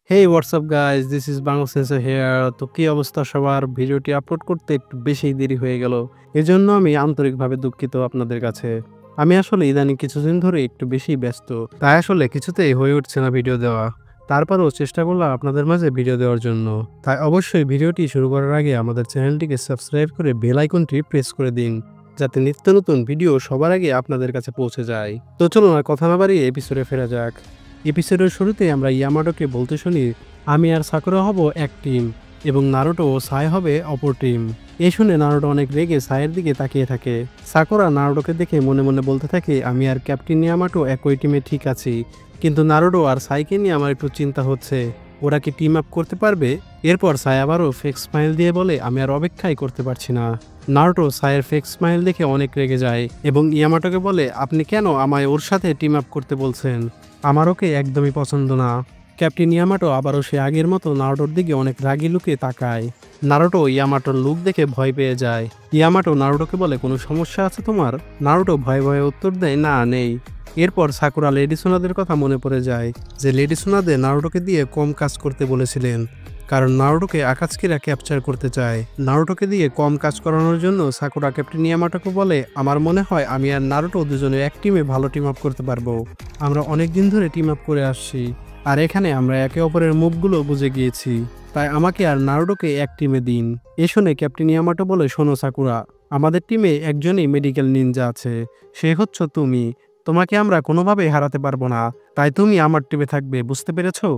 Hey WhatsApp guys, this is Bangla sensor here. তো কি অবস্থা সবার? ভিডিওটি আপলোড করতে একটু বেশি দেরি হয়ে গেল, এজন্য আমি আন্তরিকভাবে দুঃখিত আপনাদের কাছে। আমি আসলে ইদানিং কিছুদিন ধরে একটু বেশি ব্যস্ত, তাই আসলে কিছুতেই হয়ে উঠছে না ভিডিও দেওয়া। তারপরেও চেষ্টা করলাম আপনাদের মাঝে ভিডিও দেওয়ার জন্য। তাই অবশ্যই ভিডিওটি শুরু করার আগে আমাদের চ্যানেলটিকে সাবস্ক্রাইব করে বেল আইকনটি প্রেস করে দিন, যাতে নিত্য নতুন ভিডিও সবার আগে আপনাদের কাছে পৌঁছে যায়। তো চলুন আর কথা না বাড়িয়ে এপিসোডে ফেরা যাক। এপিসোডের শুরুতে আমরা ইয়ামাটোকে বলতে শুনি, আমি আর সাকুরা হব এক টিম এবং নারুটো ও সাই হবে অপর টিম। এই শুনে নারুটো অনেক রেগে সাইয়ের দিকে তাকিয়ে থাকে। সাকুরা নারুটোকে দেখে মনে মনে বলতে থাকে, আমি আর ক্যাপ্টেন ইয়ামাটো একই টিমে ঠিক আছি, কিন্তু নারুটো আর সাইকে নিয়ে আমার একটু চিন্তা হচ্ছে, ওরা কি টিম আপ করতে পারবে? এরপর সাই আবারও ফেক স্মাইল দিয়ে বলে, আমি আর অপেক্ষাই করতে পারছি না। নারুটো সাইয়ের ফেক স্মাইল দেখে অনেক রেগে যায় এবং ইয়ামাটোকে বলে, আপনি কেন আমায় ওর সাথে টিম আপ করতে বলছেন? আমার ওকে একদমই পছন্দ না। ক্যাপ্টেন ইয়ামাটো আবারও সে আগের মতো নারুটোর দিকে অনেক রাগি লুকে তাকায়। নারুটো ইয়ামাটোর লুক দেখে ভয় পেয়ে যায়। ইয়ামাটো নারুটোকে বলে, কোনো সমস্যা আছে তোমার? নারুটো ভয়ে ভয়ে উত্তর দেয়, না নেই। এরপর সাকুরা লেডি সোনাদের কথা মনে পড়ে যায়, যে লেডি সোনাদে নারুটোকে দিয়ে কম কাজ করতে বলেছিলেন, কারণ নারুটোকে আকাৎসুকিরা ক্যাপচার করতে চায়। নারুটোকে দিয়ে কম কাজ করানোর জন্য সাকুরা ক্যাপ্টেন ইয়ামাটোকে বলে, আমার মনে হয় আমি আর নারুটো দুজনে এক টিমে ভালো টিম আপ করতে পারবো। আমরা অনেক দিন ধরে টিম আপ করে আসছি, আর এখানে আমরা একে অপরের মুভগুলো বুঝে গিয়েছি, তাই আমাকে আর নারুটোকে এক টিমে দিন। এ শুনে ক্যাপ্টেন ইয়ামাটো বলে, শোনো সাকুরা, আমাদের টিমে একজনই মেডিকেল নিনজা আছে, সে হচ্ছে তুমি। তোমাকে আমরা কোনোভাবেই হারাতে পারবো না, তাই তুমি আমার টিমে থাকবে, বুঝতে পেরেছো?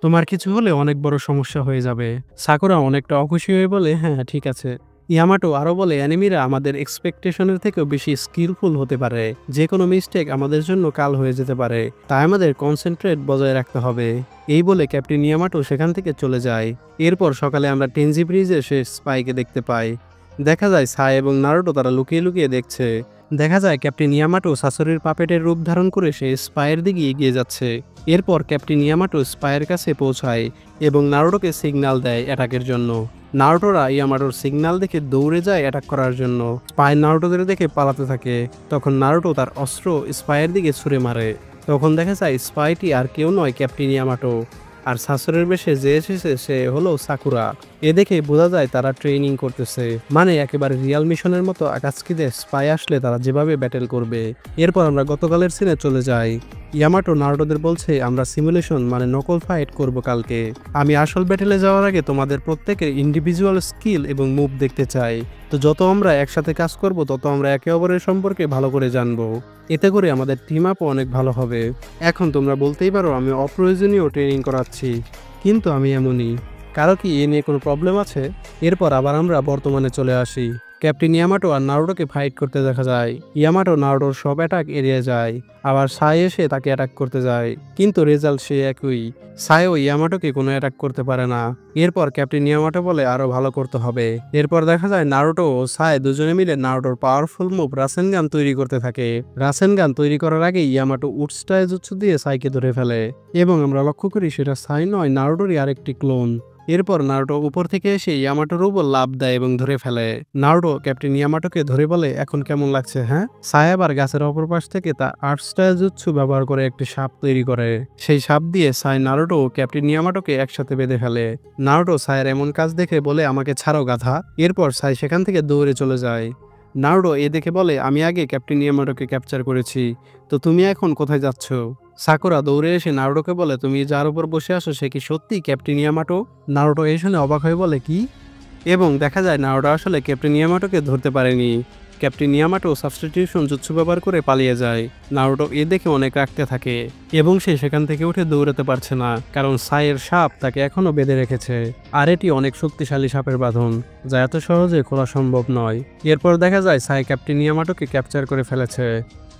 তোমার কিছু হলে অনেক বড় সমস্যা হয়ে যাবে। সাকুরা অনেকটা অখুশি হয়ে বলে, হ্যাঁ ঠিক আছে। ইয়ামাটো আরও বলে, অ্যানিমিরা আমাদের এক্সপেকটেশনের থেকেও বেশি স্কিলফুল হতে পারে, যে কোনো মিস্টেক আমাদের জন্য কাল হয়ে যেতে পারে, তাই আমাদের কনসেন্ট্রেট বজায় রাখতে হবে। এই বলে ক্যাপ্টেন ইয়ামাটো সেখান থেকে চলে যায়। এরপর সকালে আমরা টেনজি ব্রিজে সে স্পাইকে দেখতে পাই। দেখা যায় সাই এবং নারুটো তারা লুকিয়ে লুকিয়ে দেখছে। দেখা যায় ক্যাপ্টেন ইয়ামাটো সাসুরির পাপেটের রূপ ধারণ করে সে স্পাইয়ের দিকে এগিয়ে যাচ্ছে। এরপর ক্যাপ্টেন ইয়ামাটো স্পাইয়ের কাছে পৌঁছায় এবং নারুটোকে সিগন্যাল দেয় অ্যাটাকের জন্য। নারুটোরা ইয়ামাটোর সিগন্যাল দেখে দৌড়ে যায় অ্যাটাক করার জন্য। স্পাই নারুটোদের দেখে পালাতে থাকে। তখন নারুটো তার অস্ত্র স্পাইয়ের দিকে ছুঁড়ে মারে। তখন দেখা যায় স্পাইটি আর কেউ নয়, ক্যাপ্টেন ইয়ামাটো। আর সাসুরের বেশে যে এসেছে সে হলো সাকুরা। এ দেখে বোঝা যায় তারা ট্রেনিং করতেছে, মানে একেবারে রিয়াল মিশনের মতো আকাৎসুকিদের স্পাই আসলে তারা যেভাবে ব্যাটেল করবে। এরপর আমরা গতকালের সিনে চলে যাই। ইয়ামাটো নারুটোদের বলছে, আমরা সিমুলেশন মানে নকল ফাইট করব কালকে। আমি আসল ব্যাটেলে যাওয়ার আগে তোমাদের প্রত্যেকের ইন্ডিভিজুয়াল স্কিল এবং মুভ দেখতে চাই। তো যত আমরা একসাথে কাজ করব তত আমরা একে অপরের সম্পর্কে ভালো করে জানবো, এতে করে আমাদের টিম আপও অনেক ভালো হবে। এখন তোমরা বলতেই পারো আমি অপ্রয়োজনীয় ট্রেনিং করাচ্ছি, কিন্তু আমি এমনই। কারো কি এ নিয়ে কোনো প্রবলেম আছে? এরপর আবার আমরা বর্তমানে চলে আসি। ক্যাপ্টেন ইয়ামাটো আর নারুটোকে ফাইট করতে দেখা যায়। ইয়ামাটো নারুটোর সব অ্যাটাক এড়িয়ে যায়, আবার সাই এসে তাকে অ্যাটাক করতে যায়, কিন্তু রেজাল্ট সে একই। সাইও ইয়ামাটোকে কোনো অ্যাটাক করতে পারে না। এরপর ক্যাপ্টেন ইয়ামাটো বলে আরো ভালো করতে হবে। এরপর দেখা যায় নারুটো ও সাই দুজনে মিলে নারুটোর পাওয়ারফুল মুভ রাসেনগান তৈরি করতে থাকে। রাসেনগান তৈরি করার আগে ইয়ামাটো উডস্টাই জুৎসু দিয়ে সাইকে ধরে ফেলে এবং আমরা লক্ষ্য করি সেটা সাই নয়, নারুটোরই আরেকটি ক্লোন। এরপর নারুটো উপর থেকে এসে ইয়ামাটোর উপর লাফ দেয় এবং ধরে ফেলে। নারুটো ক্যাপ্টেন ইয়ামাটোকে ধরে বলে, এখন কেমন লাগছে হ্যাঁ? সাই আবার গাছের অপর পাশ থেকে তা আর্ট স্টাইল জুৎসু ব্যবহার করে একটি সাপ তৈরি করে। সেই সাপ দিয়ে সাই নারুটো ও ক্যাপ্টেন ইয়ামাটোকে একসাথে বেঁধে ফেলে। নারুটো সাইয়ের এমন কাজ দেখে বলে, আমাকে ছাড়ো গাধা। এরপর সাই সেখান থেকে দৌড়ে চলে যায়। নারুটো এ দেখে বলে, আমি আগে ক্যাপ্টেন ইয়ামাটোকে ক্যাপচার করেছি, তো তুমি এখন কোথায় যাচ্ছ? সাকুরা দৌড়ে এসে নারুটোকে বলে, তুমি যার উপর বসে আসো সে কি সত্যি ক্যাপ্টেন ইয়ামাটো? নারুটো এই শুনে অবাক হয়ে বলে, কি? এবং দেখা যায় নারুটো আসলে ক্যাপ্টেন ইয়ামাটোকে ধরতে পারেনি। ক্যাপ্টেন ইয়ামাটো সাবস্টিটিউশন জুৎসু ব্যবহার করে পালিয়ে যায়। নারুটো এ দেখে অনেক রাগতে থাকে এবং সে সেখান থেকে উঠে দৌড়াতে পারছে না, কারণ সাইয়ের সাপ তাকে এখনো বেঁধে রেখেছে। আর এটি অনেক শক্তিশালী সাপের বাঁধন, যা এত সহজে খোলা সম্ভব নয়। এরপর দেখা যায় সাই ক্যাপ্টেন ইয়ামাটোকে ক্যাপচার করে ফেলেছে।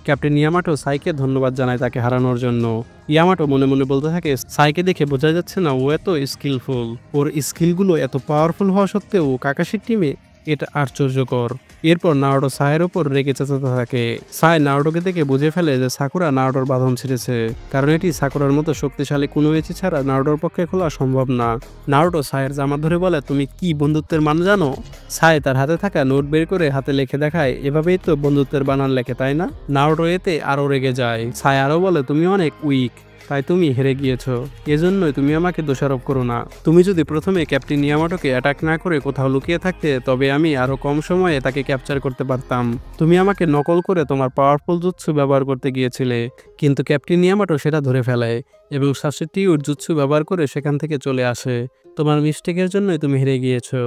ক্যাপ্টেন ইয়ামাটো সাইকে ধন্যবাদ জানায় তাকে হারানোর জন্য। ইয়ামাটো মনে মনে বলতে থাকে, সাইকে দেখে বোঝা যাচ্ছে না ও এত স্কিলফুল, ওর স্কিলগুলো এত পাওয়ারফুল হওয়া সত্ত্বেও কাকাশির টিমে, এটা আশ্চর্যকর। এরপর নারুটো সাইয়ের ওপর রেগে চেঁচাতে থাকে। সাই নারুটোকে দেখে বুঝে ফেলে যে সাকুরা নারুটোর বাঁধন ছিঁড়েছে, কারণ এটি সাকুরার মতো শক্তিশালী কোনো এচি ছাড়া নারুটোর পক্ষে খোলা সম্ভব না। নারুটো সাইয়ের জামা ধরে বলে, তুমি কি বন্ধুত্বের মান জানো? সাই তার হাতে থাকা নোট বের করে হাতে লিখে দেখায়, এভাবেই তো বন্ধুত্বের বানান লেখে তাই না? নারুটো এতে আরো রেগে যায়। সাই আরো বলে, তুমি অনেক উইক, তাই তুমি হেরে গিয়েছো। এজন্যই তুমি আমাকে দোষারোপ করো না। তুমি যদি প্রথমে ক্যাপ্টেন ইয়ামাটোকে অ্যাটাক না করে কোথাও লুকিয়ে থাকতে, তবে আমি আরো কম সময়ে তাকে ক্যাপচার করতে পারতাম। তুমি আমাকে নকল করে তোমার পাওয়ারফুল জুৎসু ব্যবহার করতে গিয়েছিলে, কিন্তু ক্যাপ্টেন ইয়ামাটো সেটা ধরে ফেলে এবং সাবস্টিটিউট জুৎসু ব্যবহার করে সেখান থেকে চলে আসে। তোমার মিস্টেকের জন্যই তুমি হেরে গিয়েছো।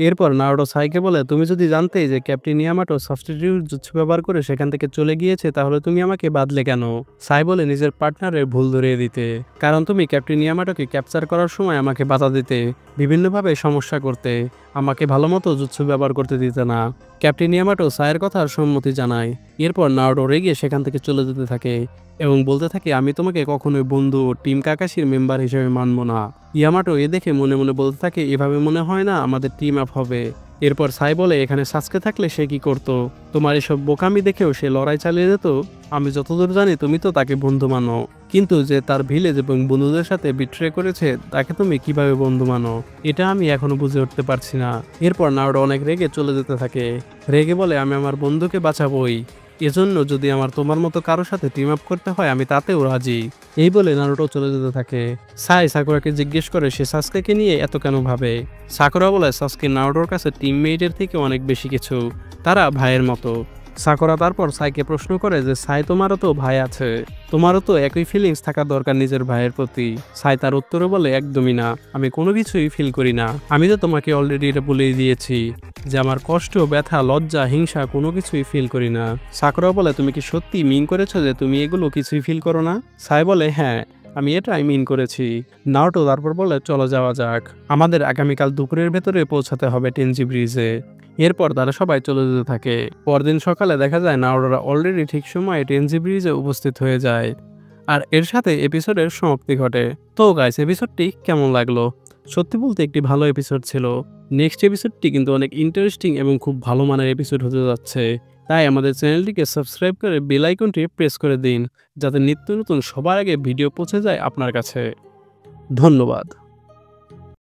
এরপর নারুটো সাইকে বলে, তুমি যদি জানতে যে ক্যাপ্টেন ইয়ামাটো সাবস্টিটিউট জুৎসু ব্যবহার করে সেখান থেকে চলে গিয়েছে, তাহলে তুমি আমাকে বাদলে কেন? সাই বলে, নিজের পার্টনারের ভুল ধরিয়ে দিতে। কারণ তুমি ক্যাপ্টেন ইয়ামাটোকে ক্যাপচার করার সময় আমাকে বাধা দিতে, বিভিন্নভাবে সমস্যা করতে, আমাকে ভালোমতো জুৎসু ব্যবহার করতে দিতে না। ক্যাপ্টেন ইয়ামাটো সাইয়ের কথার সম্মতি জানায়। এরপর নারুটো রেগে সেখান থেকে চলে যেতে থাকে এবং বলতে থাকে, আমি তোমাকে কখনোই বন্ধু ও টিম কাকাশির মেম্বার হিসেবে মানব না। ইয়ামাটো এ দেখে মনে মনে বলতে থাকে, এভাবে মনে হয় না আমাদের টিম আপ হবে। এরপর সাই বলে, এখানে সাসকে থাকলে সে কি করতো? তোমার এসব বোকামি দেখেও সে লড়াই চালিয়ে যেত। আমি যতদূর জানি তুমি তো তাকে বন্ধু মানো, কিন্তু যে তার ভিলেজ এবং বন্ধুদের সাথে বিট্রে করেছে তাকে তুমি কিভাবে বন্ধু মানো? এটা আমি এখনো বুঝে উঠতে পারছি না। এরপর নারুটো অনেক রেগে চলে যেতে থাকে। রেগে বলে, আমি আমার বন্ধুকে বাঁচাবই, এজন্য যদি আমার তোমার মতো কারোর সাথে টিম আপ করতে হয় আমি তাতেও রাজি। এই বলে নারুটো চলে যেতে থাকে। সাই সাকুরাকে জিজ্ঞেস করে সে সাসকেকে নিয়ে এত কেন ভাবে। সাকুরা বলে, সাসকে নারুটোর কাছে টিমমেটের থেকে অনেক বেশি কিছু, তারা ভাইয়ের মতো। সাকুরা তারপর সাইকে প্রশ্ন করে যে, সাই তোমারও তো ভাই আছে, তোমারও তো একই ফিলিংস থাকা দরকার নিজের ভাইয়ের প্রতি। সাই তার উত্তরে বলে, একদমই না, আমি কোনো কিছুই ফিল করি না। আমি তো তোমাকে অলরেডি এটা বলেই দিয়েছি যে আমার কষ্ট, ব্যথা, লজ্জা, হিংসা কোনো কিছুই ফিল করি না। সাকুরা বলে, তুমি কি সত্যি মিন করেছো যে তুমি এগুলো কিছুই ফিল করো না? সাই বলে, হ্যাঁ, আমি এটাই মিন করেছি। নারুটো তারপর বলে, চলো যাওয়া যাক, আমাদের আগামীকাল দুপুরের ভেতরে পৌঁছাতে হবে টেনজি ব্রিজে। এরপর তারা সবাই চলে যেতে থাকে। পরদিন সকালে দেখা যায় নারুটোরা অলরেডি ঠিক সময়ে টেনজি ব্রিজে উপস্থিত হয়ে যায়, আর এর সাথে এপিসোডের সমাপ্তি ঘটে। তো গাইস, এপিসোডটি কেমন লাগলো? সত্যি বলতে একটি ভালো এপিসোড ছিল। নেক্সট এপিসোডটি কিন্তু অনেক ইন্টারেস্টিং এবং খুব ভালো মানের এপিসোড হতে যাচ্ছে। তাই আমাদের চ্যানেলটিকে সাবস্ক্রাইব করে বেল আইকনটি প্রেস করে দিন, যাতে নিত্য নতুন সবার আগে ভিডিও পৌঁছে যায় আপনার কাছে। ধন্যবাদ।